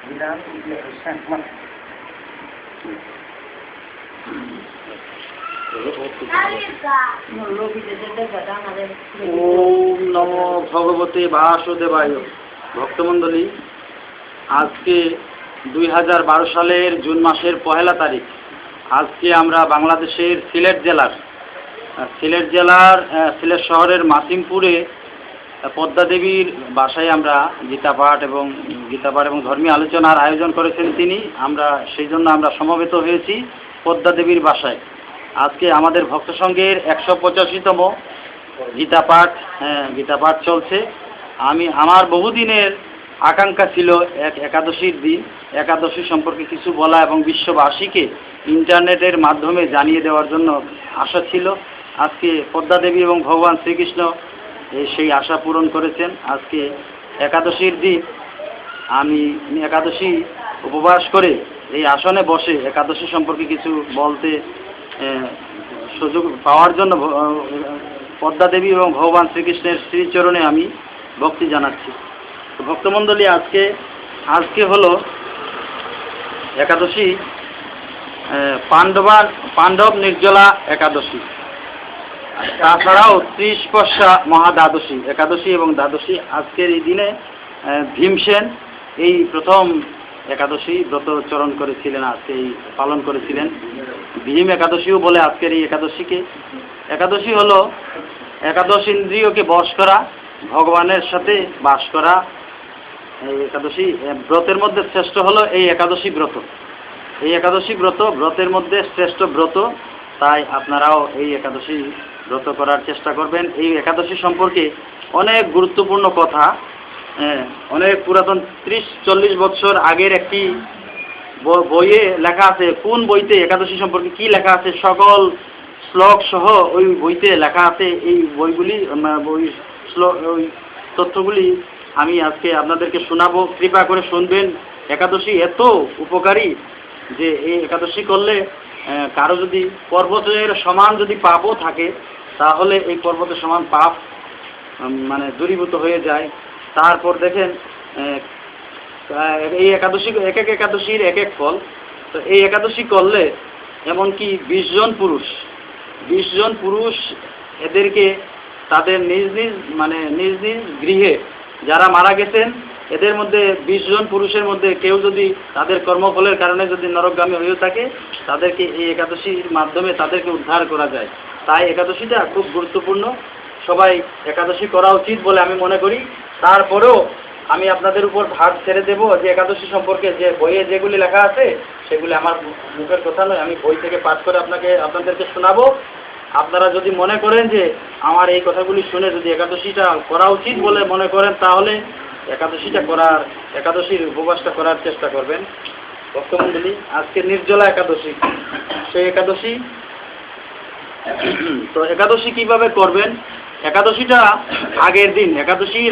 ওম নমো ভগবতে বাসুদেবায়। ভক্তমণ্ডলী, আজকে 2012 সালের জুন মাসের 1 তারিখ। আজকে আমরা বাংলাদেশের সিলেট সিলেট শহরের মাসিমপুরে পদ্মা দেবীর বাসায় আমরা গীতা পাঠ এবং ধর্মীয় আলোচনার আয়োজন করেছেন তিনি। সেই জন্য আমরা সমবেত হয়েছি পদ্মা দেবীর বাসায়। আজকে আমাদের ভক্ত সংঘের 185তম গীতা পাঠ চলছে। আমার বহুদিনের আকাঙ্ক্ষা ছিল একাদশীর দিন একাদশী সম্পর্কে কিছু বলা এবং বিশ্ববাসীকে ইন্টারনেটের মাধ্যমে জানিয়ে দেওয়ার জন্য আশা ছিল। আজকে পদ্মা দেবী এবং ভগবান শ্রীকৃষ্ণ সেই আশা পূরণ করেছেন। আজকে একাদশীর দিন আমি একাদশী উপবাস করে এই আসনে বসে একাদশী সম্পর্কে কিছু বলতে সুযোগ পাওয়ার জন্য পদ্মা দেবী এবং ভগবান শ্রীকৃষ্ণের শ্রীচরণে আমি ভক্তি জানাচ্ছি। ভক্তমণ্ডলী, আজকে হলো একাদশী, পাণ্ডব নির্জলা একাদশী। তাছাড়াও 30 পয়সা মহাদ্বাদশী, একাদশী এবং দ্বাদশী। আজকের এই দিনে ভীমসেন এই প্রথম একাদশী ব্রতচরণ করেছিলেন, আজকে পালন করেছিলেন। ভীম একাদশীও বলে আজকের এই একাদশীকে। একাদশী হলো একাদশ ইন্দ্রিয়কে বশ করা, ভগবানের সাথে বাস করা। এই একাদশী ব্রতের মধ্যে শ্রেষ্ঠ হলো এই একাদশী ব্রত। এই একাদশী ব্রতের মধ্যে শ্রেষ্ঠ ব্রত। তাই আপনারাও এই একাদশী ব্রত করার চেষ্টা করবেন। এই একাদশী সম্পর্কে অনেক গুরুত্বপূর্ণ কথা, অনেক পুরাতন 30-40 বছর আগের একটি বইয়ে লেখা আছে। কোন বইতে একাদশী সম্পর্কে কি লেখা আছে সকল শ্লোক সহ ওই বইতে লেখা আছে। এই ওই তথ্যগুলি আমি আজকে আপনাদেরকে শোনাবো। কৃপা করে শুনবেন। একাদশী এত উপকারী যে এই একাদশী করলে কারো যদি পর্বতের সমান যদি পাপও থাকে, তাহলে এই পর্বতের সমান পাপ দূরীভূত হয়ে যায়। তারপর দেখেন এই একাদশী এক একাদশীর এক ফল। তো এই একাদশী করলে এমনকি 20 জন পুরুষ এদেরকে তাদের নিজ নিজ গৃহে যারা মারা গেছেন, এদের মধ্যে 20 জন পুরুষের মধ্যে কেউ যদি তাদের কর্মফলের কারণে যদি নরকগামী হয়ে থাকে, তাদেরকে এই একাদশীর মাধ্যমে তাদেরকে উদ্ধার করা যায়। তাই একাদশীটা খুব গুরুত্বপূর্ণ। সবাই একাদশী করা উচিত বলে আমি মনে করি। তারপরেও আমি আপনাদের উপর ভার ছেড়ে দেব যে একাদশী সম্পর্কে যে বইয়ে যেগুলি লেখা আছে সেগুলি আমার মুখের কথা নয়, আমি বই থেকে পাঠ করে আপনাদেরকে শোনাবো। আপনারা যদি মনে করেন যে আমার এই কথাগুলি শুনে যদি একাদশীটা করা উচিত বলে মনে করেন, তাহলে একাদশীর উপবাসটা করার চেষ্টা করবেন। ভক্তমণ্ডলী, আজকে নির্জলা একাদশী, সেই একাদশী। তো একাদশী কিভাবে করবেন? একাদশীর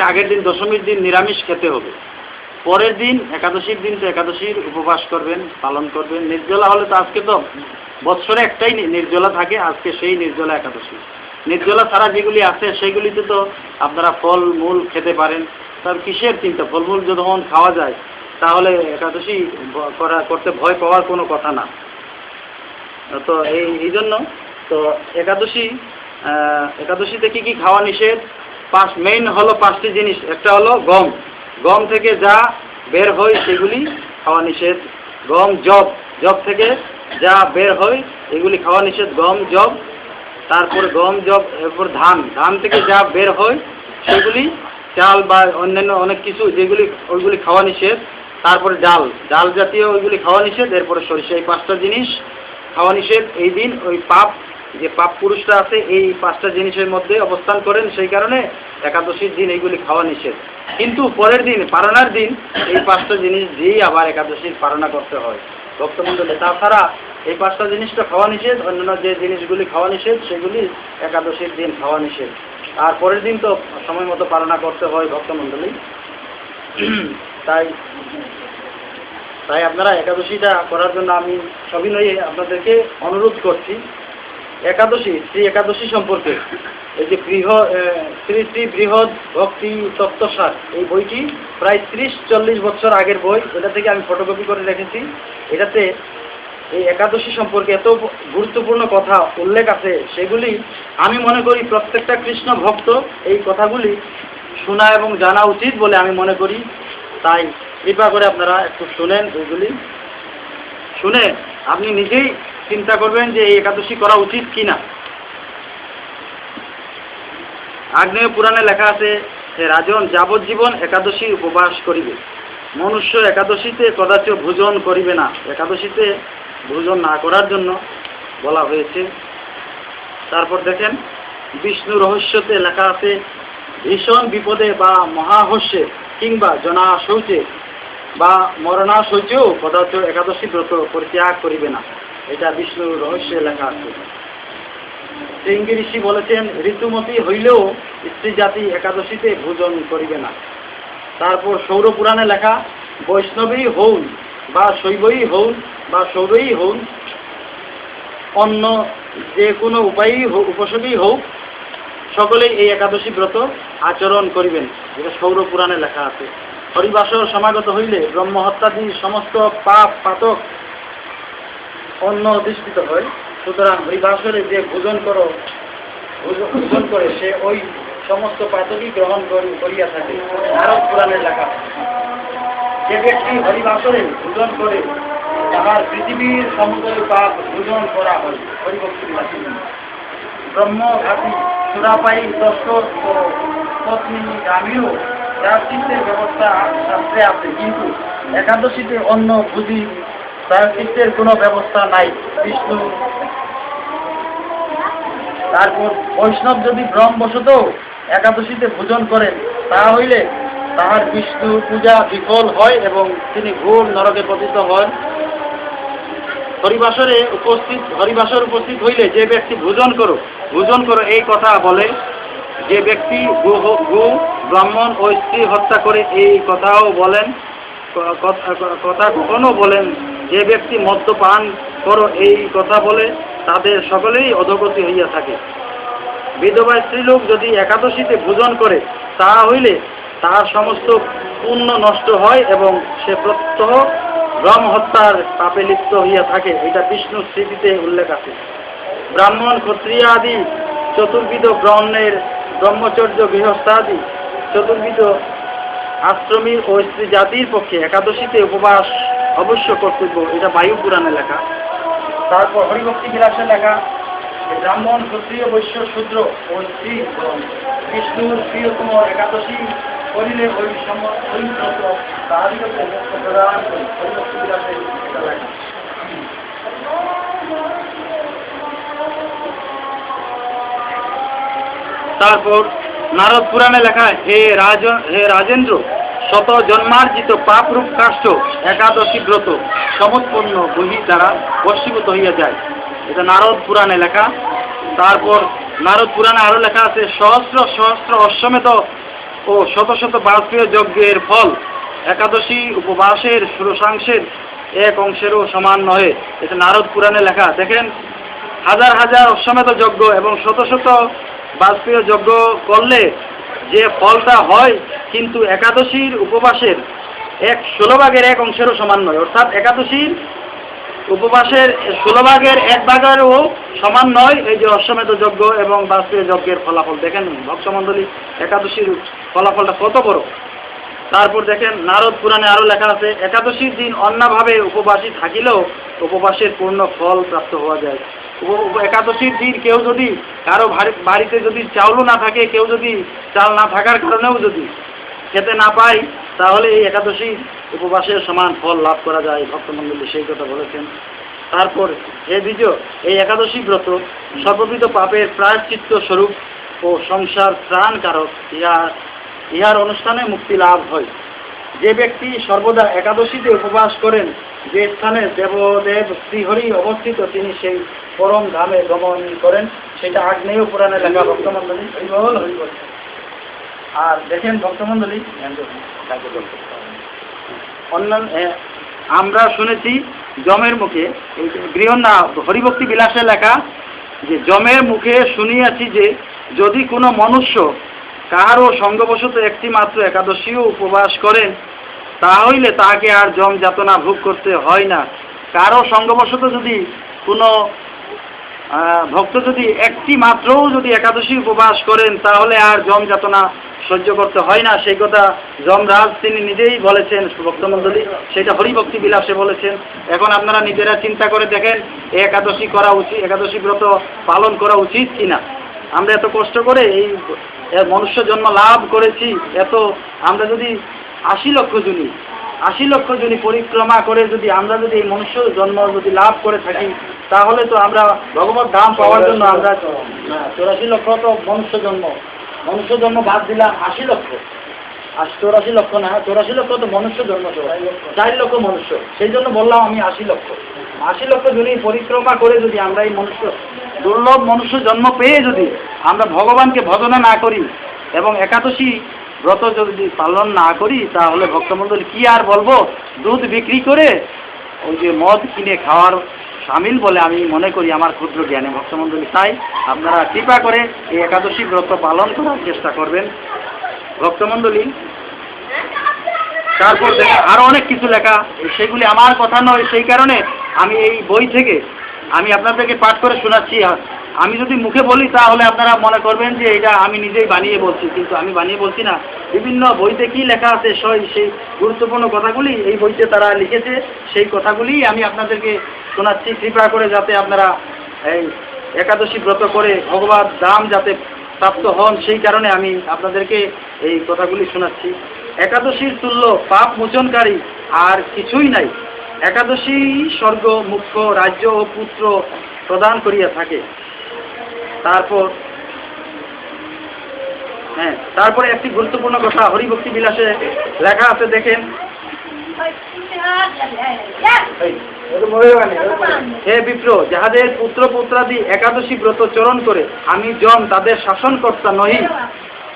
আগের দিন দশমীর দিন নিরামিষ খেতে হবে। পরের দিন একাদশীর দিন তো একাদশীর উপবাস করবেন, পালন করবেন। নির্জলা হলে তো আজকে তো বৎসরে একটাই নির্জলা থাকে, আজকে সেই নির্জলা একাদশী। নির্জলা ছাড়া যেগুলি আছে সেগুলিতে তো আপনারা ফল মূল খেতে পারেন। তার কিসের চিন্তা? ফলমূল যখন খাওয়া যায় তাহলে একাদশী করতে ভয় পাওয়ার কোনো কথা না। তো এই জন্য তো একাদশীতে কি খাওয়া নিষেধ? মেইন হলো 5টি জিনিস। একটা হলো গম থেকে যা বের হয় সেগুলি খাওয়া নিষেধ। গম, জব থেকে যা বের হয় এগুলি খাওয়া নিষেধ। গম, জব, তারপরে গম, জব, এরপর ধান থেকে যা বের হয় সেগুলি, চাল বা অন্যান্য অনেক কিছু যেগুলি ওইগুলি খাওয়া নিষেধ। তারপরে ডাল জাতীয় ওইগুলি খাওয়া নিষেধ। এরপরে সরিষা, এই 5টা জিনিস খাওয়া নিষেধ। এই দিন ওই পাপ পুরুষরা আছে এই 5টা জিনিসের মধ্যে অবস্থান করেন, সেই কারণে একাদশীর দিন এইগুলি খাওয়া নিষেধ। কিন্তু পরের দিন পারণার দিন এই 5টা জিনিস দিয়েই আবার একাদশীর পারণা করতে হয় ভক্তমণ্ডলী। তাছাড়া এই 5টা জিনিসটা খাওয়া নিষেধ, অন্যান্য যে জিনিসগুলি খাওয়া নিষেধ সেগুলি একাদশীর দিন খাওয়া নিষেধ। আর পরের দিন তো সময় মতো পালনা করতে হয় ভক্তমণ্ডলী। তাই আপনারা একাদশীটা করার জন্য আমি সবিনয়ে আপনাদেরকে অনুরোধ করছি। একাদশী শ্রী একাদশী সম্পর্কে এই যে শ্রী শ্রী বৃহৎ ভক্তি তত্ত্বসার এই বইটি প্রায় 30-40 বছর আগের বই। এটা থেকে আমি ফটোকপি করে রেখেছি। এটাতে এই একাদশী সম্পর্কে এত গুরুত্বপূর্ণ কথা উল্লেখ আছে, সেগুলি আমি মনে করি প্রত্যেকটা কৃষ্ণ ভক্ত এই কথাগুলি শোনা এবং জানা উচিত বলে আমি মনে করি। তাই কৃপা করে আপনারা একটু শুনেন। এইগুলি শুনে আপনি নিজেই চিন্তা করবেন যে এই একাদশী করা উচিত কিনা। আগ্নেয় পুরাণে লেখা আছে, হে রাজন, যাবজ্জীবন একাদশী উপবাস করিবে। মনুষ্য একাদশীতে কদাচ ভোজন করিবে না। একাদশীতে ভোজন না করার জন্য বলা হয়েছে। তারপর দেখেন বিষ্ণু রহস্যতে লেখা আছে, ভীষণ বিপদে বা মহাহস্যে কিংবা জনাশৌচে বা মরণাশৌচেও কদাচ একাদশী ব্রত পরিত্যাগ করিবে না। এটা বিষ্ণু রহস্যে লেখা আছে। শৃঙ্গি ঋষি বলেছেন, ঋতুমতী হইলেও স্ত্রী জাতি একাদশীতে ভোজন করিবে না। তারপর সৌর পুরাণে লেখা, বৈষ্ণবী হউন বা শৈবই হউন বা সৌরই হউন, অন্য যে কোনো উপায়ই হোক, উপসবই হোক, সকলেই এই একাদশী ব্রত আচরণ করিবেন। যেটা সৌর পুরাণে লেখা আছে। হরিবাসর সমাগত হইলে ব্রহ্মহত্যাদি সমস্ত পাপ পাতক অন্য অধিষ্ঠিত হয়। সুতরাং হরিবাসরে যে ভোজন করে সে ওই সমস্ত পাতকই গ্রহণ করিয়া থাকে। নারদ পুরাণের লেখা, যে ব্যক্তি হরিবাসরে ভোজন করে তাহার পৃথিবীর সমুদয় পাপ ভোজন করা হয়। হরিভক্তি বিলাসী ব্রহ্মঘাতী সুরাপায়ী দস্কর ও পত্নী গামীয় প্রায়শ্চিত্তের ব্যবস্থা শাস্ত্রে আছে, কিন্তু একাদশীতে অন্য বুঝি প্রায়শ্চিত্তের কোনো ব্যবস্থা নাই। বিষ্ণু। তারপর বৈষ্ণব যদি ভ্রমবশত একাদশীতে ভোজন করেন, তাহা হইলে তাহার বিষ্ণু পূজা বিফল হয় এবং তিনি ঘোর নরকে পতিত হন। হরিবাসর উপস্থিত হইলে যে ব্যক্তি ভোজন করো এই কথা বলে, যে ব্যক্তি গো ব্রাহ্মণ ও স্ত্রী হত্যা করে এই কথাও বলেন, কথা কখনো বলেন, যে ব্যক্তি মদ্যপান করো এই কথা বলে, তাদের সকলেই অধোগতি হইয়া থাকে। বিধবা স্ত্রীলোক যদি একাদশীতে ভোজন করে, তাহা হইলে তাহার সমস্ত পুণ্য নষ্ট হয় এবং সে প্রত্যহ ব্রহ্ম হত্যার পাপে লিপ্ত হইয়া থাকে। এটা বিষ্ণু স্মৃতিতে উল্লেখ আছে। ব্রাহ্মণ ক্ষত্রিয় আদি চতুর্বিধ ব্রহ্মের ব্রহ্মচর্য গৃহস্থাদি চতুর্বিধ আশ্রমী ও স্ত্রী জাতির পক্ষে একাদশীতে উপবাস অবশ্য কর্তব্য। এটা বায়ু পুরাণে লেখা। তারপর হরিভক্তি বিলাসে লেখা, ব্রাহ্মণ ক্ষত্রিয় বৈশ্য শূদ্র ও স্ত্রী বিষ্ণুর প্রিয়তম একাদশী করিলে ওই ব্রত তাহাদিগকে মুক্ত প্রদান করে। হরিভক্তি বিলাসে এটা লেখা। তারপর নারদ পুরাণে লেখা, হে রাজেন্দ্র, শত জন্মার্জিত পাপরূপ কাষ্ঠ একাদশী ব্রত সমুৎপন্ন বহি দ্বারা বশীভূত হইয়া যায়। এটা নারদ পুরাণে লেখা। তারপর নারদ পুরাণে আরো লেখা আছে, সহস্র সহস্র অশ্বমেধ ও শত শত বাজপেয় যজ্ঞের ফল একাদশী উপবাসের ষোড়শাংশের এক অংশেরও সমান নহে। এটা নারদ পুরাণে লেখা। দেখেন, হাজার হাজার অশ্বমেধ যজ্ঞ এবং শত শত বাজপেয় যজ্ঞ করলে যে ফলটা হয়, কিন্তু একাদশীর উপবাসের 1/16 অংশেরও সমান নয়। অর্থাৎ একাদশীর উপবাসের 1/16 সমান নয় এই যে অশ্বমেধ যজ্ঞ এবং বাজপেয় যজ্ঞের ফলাফল। দেখেন ভক্তমণ্ডলী, একাদশীর ফলাফলটা কত বড়। তারপর দেখেন নারদ পুরাণে আরো লেখা আছে, একাদশীর দিন অন্যভাবে উপবাসী থাকিলেও উপবাসের পূর্ণ ফল প্রাপ্ত হওয়া যায়। একাদশীর দিন কেউ যদি কারো বাড়িতে যদি চাউলও না থাকে, কেউ যদি চাল না থাকার কারণেও যদি খেতে না পায়, তাহলে এই একাদশী উপবাসের সমান ফল লাভ করা যায়। ভক্তমণ্ডলী সেই কথা বলেছেন। তারপর হে দ্বিজ, এই একাদশী ব্রত সর্ববিধ পাপের প্রায়শ্চিত্ত স্বরূপ ও সংসার ত্রাণ কারক। ইহার অনুষ্ঠানে মুক্তি লাভ হয়। যে ব্যক্তি সর্বদা একাদশীতে উপবাস করেন, যে স্থানে দেবদেব শ্রীহরি অবস্থিত, তিনি সেই পরম ধামে গমন করেন। সেটা আগ্নেয় পুরাণে লেখা। ভক্তমণ্ডলী হরিবল হরিবল। আর দেখেন ভক্তমণ্ডলী, অন্যান্য আমরা শুনেছি যমের মুখে, হরিভক্তি বিলাসে লেখা, যে যমের মুখে শুনিয়াছি যে যদি কোনো মনুষ্য কাহারও সঙ্গবশত একটি মাত্র একাদশীও উপবাস করেন তাহলে তাহাকে আর যম যাতনা ভোগ করতে হয় না। কারো সঙ্গবশত যদি কোনো ভক্ত যদি একটি মাত্রও যদি একাদশী উপবাস করেন তাহলে আর যম যাতনা সহ্য করতে হয় না। সেই কথা যমরাজ তিনি নিজেই বলেছেন ভক্তমণ্ডলী, সেটা হরিভক্তি বিলাসে বলেছেন। এখন আপনারা নিজেরা চিন্তা করে দেখেন একাদশী করা উচিত, একাদশী ব্রত পালন করা উচিত কিনা। আমরা এত কষ্ট করে এই মনুষ্য জন্ম লাভ করেছি, এত আমরা যদি 80 লক্ষ জনী পরিক্রমা করে যদি আমরা যদি এই মনুষ্য জন্ম যদি লাভ করে থাকি তাহলে তো আমরা ভগবত ধাম পাওয়ার জন্য আমরা 84 লক্ষ তো মনুষ্য জন্ম বাদ দিলাম 80 লক্ষ, আর 84 লক্ষ না, 84 লক্ষ তো মনুষ্য জন্ম, 4 লক্ষ মনুষ্য, সেই জন্য বললাম আমি 80 লক্ষ জনী পরিক্রমা করে যদি আমরা এই দুর্লভ মনুষ্য জন্ম পেয়ে যদি আমরা ভগবানকে ভজনা না করি এবং একাদশী ব্রত যদি পালন না করি তাহলে ভক্তমণ্ডলী কি আর বলবো, দুধ বিক্রি করে ওই যে মদ কিনে খাওয়ার সামিল বলে আমি মনে করি আমার ক্ষুদ্র জ্ঞানে ভক্তমণ্ডলী। তাই আপনারা কৃপা করে এই একাদশী ব্রত পালন করার চেষ্টা করবেন ভক্তমণ্ডলী। তারপর আরও অনেক কিছু লেখা, সেগুলি আমার কথা নয়, সেই কারণে আমি এই বই থেকে আমি আপনাদেরকে পাঠ করে শোনাচ্ছি। আমি যদি মুখে বলি তাহলে আপনারা মনে করবেন যে এটা আমি নিজেই বানিয়ে বলছি, কিন্তু আমি বানিয়ে বলছি না। বিভিন্ন বইতে কি লেখা আছে সেই গুরুত্বপূর্ণ কথাগুলি এই বইতে তারা লিখেছে, সেই কথাগুলি আমি আপনাদেরকে শোনাচ্ছি কৃপা করে, যাতে আপনারা এই একাদশী ব্রত করে ভগবত ধাম যাতে প্রাপ্ত হন, সেই কারণে আমি আপনাদেরকে এই কথাগুলি শোনাচ্ছি। একাদশীর তুল্য পাপ মোচনকারী আর কিছুই নাই। একাদশী স্বর্গ, মুখ্য, রাজ্য ও পুত্র প্রদান করিয়া থাকে। তারপরে একটি গুরুত্বপূর্ণ কথা হরিভক্তি বিলাসে লেখা আছে, দেখেন। হে বিপ্র, যাহাদের পুত্র পুত্রাদি একাদশী ব্রত চরণ করে আমি যম তাদের শাসনকর্তা নহি,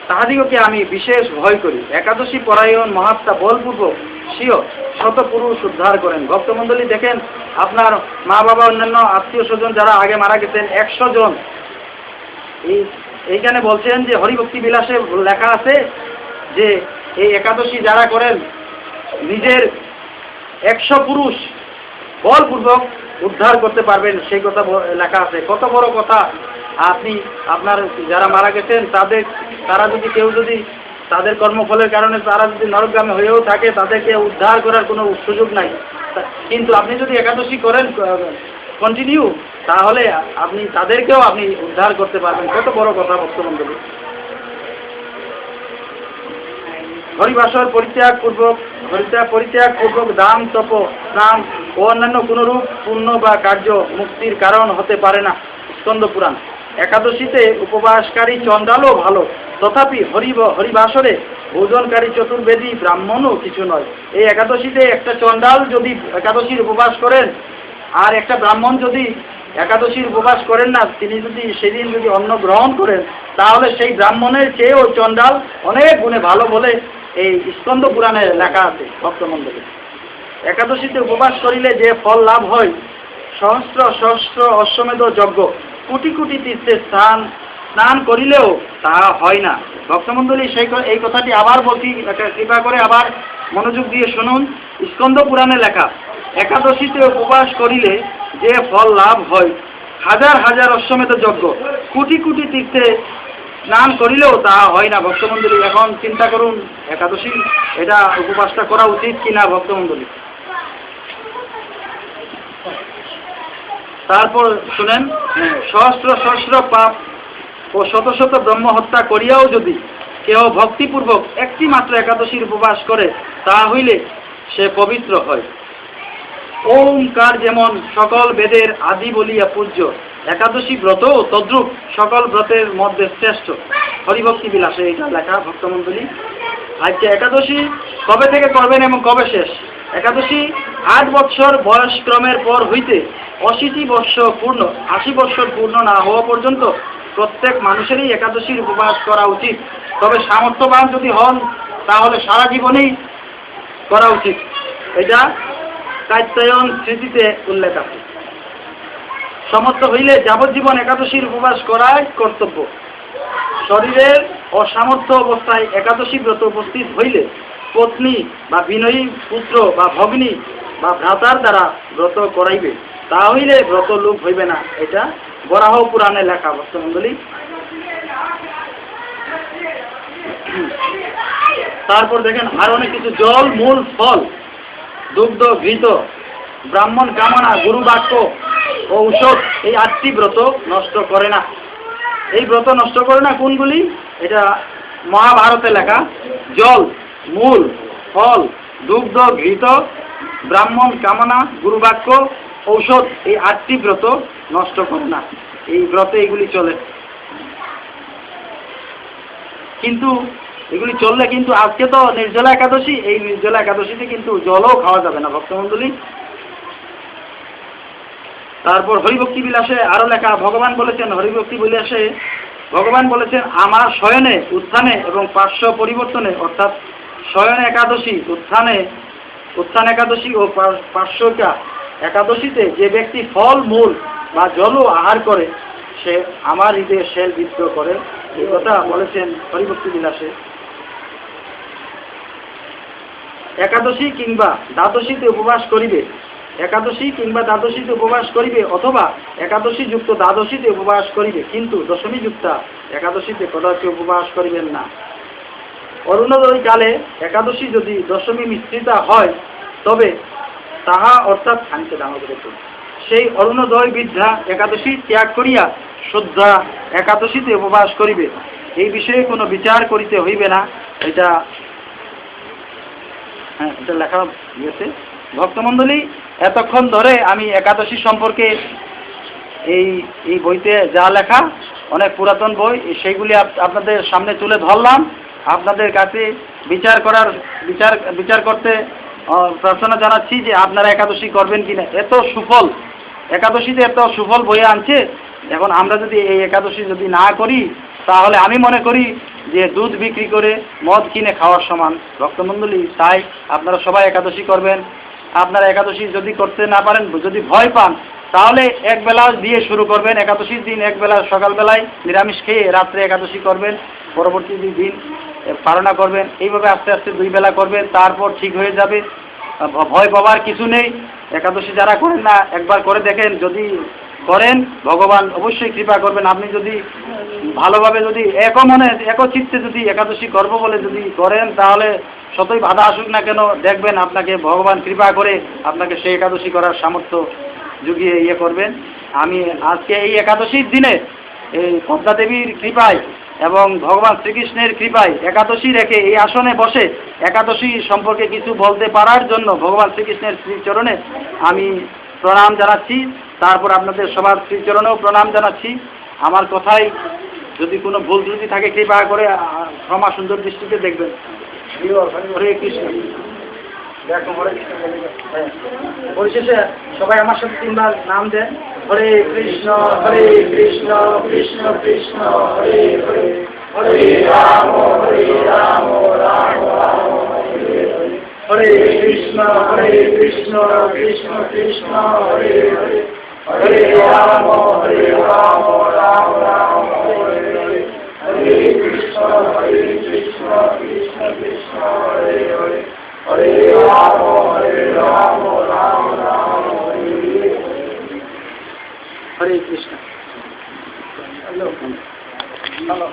তাহাদিগকে আমি বিশেষ ভয় করি। একাদশী পরায়ণ মহাত্মা বলপূর্বক স্বীয় শতপুরুষ উদ্ধার করেন। ভক্তমণ্ডলী দেখেন, আপনার মা বাবা অন্যান্য আত্মীয় স্বজন যারা আগে মারা গেছেন 100 জন, এইখানে বলছেন যে হরিভক্তি বিলাসে লেখা আছে যে এই একাদশী যারা করেন নিজের 100 পুরুষ বলপূর্বক উদ্ধার করতে পারবেন, সেই কথা লেখা আছে। কত বড় কথা! আপনার যারা মারা গেছেন তারা যদি কেউ যদি তাদের কর্মফলের কারণে তারা যদি নরকগামী হয়েও থাকে, তাদেরকে উদ্ধার করার কোনো সুযোগ নাই। কিন্তু আপনি যদি একাদশী করেন কন্টিনিউ, তাহলে আপনি তাদেরকেও আপনি উদ্ধার করতে পারবেন। কত বড় কথা ভক্তমণ্ডলী! হরিবাসর পরিত্যাগপূর্বক দান, তপ, স্নান ও অন্যান্য কোনরূপ পুণ্য বা কার্য মুক্তির কারণ হতে পারে না। স্কন্দ পুরাণ। একাদশীতে উপবাসকারী চণ্ডালও ভালো, তথাপি হরিবাসরে ভোজনকারী চতুর্বেদী ব্রাহ্মণও কিছু নয়। এই একাদশীতে একটা চণ্ডাল যদি একাদশীর উপবাস করেন আর একটা ব্রাহ্মণ যদি একাদশীর উপবাস করেন না, তিনি যদি সেদিন যদি অন্ন গ্রহণ করেন তাহলে সেই ব্রাহ্মণের চেয়েও চণ্ডাল অনেক গুণে ভালো বলে এই স্কন্দ পুরাণে লেখা আছে ভক্তমণ্ডলী। একাদশীতে উপবাস করিলে যে ফল লাভ হয়, সহস্র অশ্বমেধ যজ্ঞ, কোটি কোটি তীর্থে স্নান করিলেও তা হয় না। ভক্তমণ্ডলী এই কথাটি আবার বলছি, কৃপা করে আবার মনোযোগ দিয়ে শুনুন। স্কন্দ পুরাণে লেখা, একাদশীতে উপবাস করিলে যে ফল লাভ হয়, হাজার হাজার অশ্বমেধ যজ্ঞ, কোটি কোটি তীর্থে স্নান করিলেও তা হয় না। ভক্তমণ্ডলী এখন চিন্তা করুন, একাদশী এটা উপবাসটা করা উচিত কিনা ভক্তমণ্ডলী। তারপর শুনেন, সহস্র পাপ ও শত ব্রহ্ম হত্যা করিয়াও যদি কেউ ভক্তিপূর্বক একটি মাত্র একাদশীর উপবাস করে, তা হইলে সে পবিত্র হয়। ওমকার যেমন সকল বেদের আদি বলিয়া পূজ্য, একাদশী ব্রত তদ্রূপ সকল ব্রতের মধ্যে শ্রেষ্ঠ। হরিভক্তি বিলাসে এটা লেখা ভক্তমণ্ডলী। আজকে একাদশী কবে থেকে করবেন এবং কবে শেষ? একাদশী 8 বৎসর বয়সক্রমের পর হইতে 80 বৎসর পূর্ণ না হওয়া পর্যন্ত প্রত্যেক মানুষেরই একাদশীর উপবাস করা উচিত। তবে সামর্থ্যবান যদি হন তাহলে সারা জীবনেই করা উচিত। এটা কাত্যায়ন স্মৃতিতে উল্লেখ আছে। সমর্থ হইলে যাবজ্জীবন একাদশীর উপবাস করাই কর্তব্য। শরীরের অসামর্থ্য অবস্থায় একাদশী ব্রত উপস্থিত হইলে পত্নী বা বিনয়ী পুত্র বা ভগ্নী বা ভ্রাতার দ্বারা ব্রত করাইবে, তা হইলে ব্রত লোপ হইবে না। এটা বরাহ পুরাণে লেখা ভক্তমণ্ডলী। তারপর দেখেন আর অনেক কিছু, জল, মূল, ফল, দুগ্ধ, ঘৃত, ব্রাহ্মণ কামনা, গুরু বাক্য, ঔষধ, এই 8টি ব্রত নষ্ট করে না। এই ব্রত নষ্ট করে না কোনগুলি? এটা মহাভারতে লেখা। জল, মূল, ফল, দুগ্ধ, ঘৃত, ব্রাহ্মণ কামনা, গুরু বাক্য, ঔষধ, এই 8টি ব্রত নষ্ট করে না। এই ব্রতে এগুলি চলে, কিন্তু এগুলি চললে কিন্তু আজকে তো নির্জলা একাদশী, এই নির্জলা একাদশীতে কিন্তু জলও খাওয়া যাবে না ভক্তমণ্ডলী। তারপর হরিভক্তি বিলাসে আরো লেখা, ভগবান বলেছেন, হরিভক্তি বিলাসে ভগবান বলেছেন, আমার শয়নে, উত্থানে এবং পার্শ্ব পরিবর্তনে, অর্থাৎ শয়ন একাদশী, উত্থান একাদশী ও পার্শ্বকা একাদশীতে যে ব্যক্তি ফল, মূল বা জলও আহার করে সে আমার হৃদয়ে শেল বিদ্রোহ করে। এই কথা বলেছেন হরিভক্তি বিলাসে। একাদশী কিংবা দ্বাদশীতে উপবাস করিবে, একাদশী কিংবা দ্বাদশীতে উপবাস করিবে, অথবা একাদশী যুক্ত দ্বাদশীতে উপবাস করিবে, কিন্তু দশমী যুক্তা একাদশীতে কদাপি উপবাস করিবেন না। অরুণোদয় কালে একাদশী যদি দশমী মিশ্রিতা হয় তবে তাহা, অর্থাৎ খানিতে দাঁড়াতে সেই অরুণোদয় বিদ্যা একাদশী ত্যাগ করিয়া শ্রদ্ধা একাদশীতে উপবাস করিবে। এই বিষয়ে কোনো বিচার করিতে হইবে না। এটা লেখা হয়েছে ভক্তমণ্ডলী। এতক্ষণ ধরে আমি একাদশী সম্পর্কে এই বইতে যা লেখা, অনেক পুরাতন বই, সেইগুলি আপনাদের সামনে তুলে ধরলাম। আপনাদের কাছে বিচার করতে প্রার্থনা জানাচ্ছি যে আপনারা একাদশী করবেন কিনা। এত সুফল একাদশীতে, এত সুফল বয়ে আনছে। এখন আমরা যদি এই একাদশী যদি না করি, তাহলে আমি মনে করি যে দুধ বিক্রি করে মদ কিনে খাওয়ার সমান ভক্তমণ্ডলী। তাই আপনারা সবাই একাদশী করবেন। আপনারা একাদশী যদি করতে না পারেন, যদি ভয় পান, তাহলে একবেলা দিয়ে শুরু করবেন। একাদশীর দিন একবেলা সকালবেলায় নিরামিষ খেয়ে রাত্রে একাদশী করবেন, পরবর্তী দিন পালনা করবেন। এইভাবে আস্তে আস্তে 2 বেলা করবেন, তারপর ঠিক হয়ে যাবে। ভয় পাবার কিছু নেই। একাদশী যারা করেন না, একবার করে দেখেন, যদি করেন ভগবান অবশ্যই কৃপা করবেন। আপনি যদি ভালোভাবে, যদি একচিত্তে যদি একাদশী করব বলে যদি করেন, তাহলে যতই বাধা আসুক না কেন, দেখবেন আপনাকে ভগবান কৃপা করে আপনাকে সেই একাদশী করার সামর্থ্য জুগিয়ে করবেন। আমি আজকে এই একাদশীর দিনে এই পদ্মা দেবীর কৃপায় এবং ভগবান শ্রীকৃষ্ণের কৃপায় একাদশী রেখে এই আসনে বসে একাদশী সম্পর্কে কিছু বলতে পারার জন্য ভগবান শ্রীকৃষ্ণের শ্রীচরণে আমি প্রণাম জানাচ্ছি। তারপর আপনাদের সবার শ্রীচরণেও প্রণাম জানাচ্ছি। আমার কথায় যদি কোনো ভুল ত্রুটি থাকে কৃপা করে ক্ষমা সুন্দর দৃষ্টিতে দেখবেন। হরে কৃষ্ণ। পরিশেষে সবাই আমার সাথে 3 বার নাম দেন। হরে কৃষ্ণ কৃষ্ণ কৃষ্ণ হরে হরে, হরে রাম রাম রাম হরে হরে, হরে কৃষ্ণ কৃষ্ণ কৃষ্ণ হরে হরে, হরে রাম রাম রাম হরে হরে, হরে কৃষ্ণ কৃষ্ণ কৃষ্ণ হরে হরে, হরে রাম রাম রাম হরে হরে। হরে কৃষ্ণ। হ্যালো।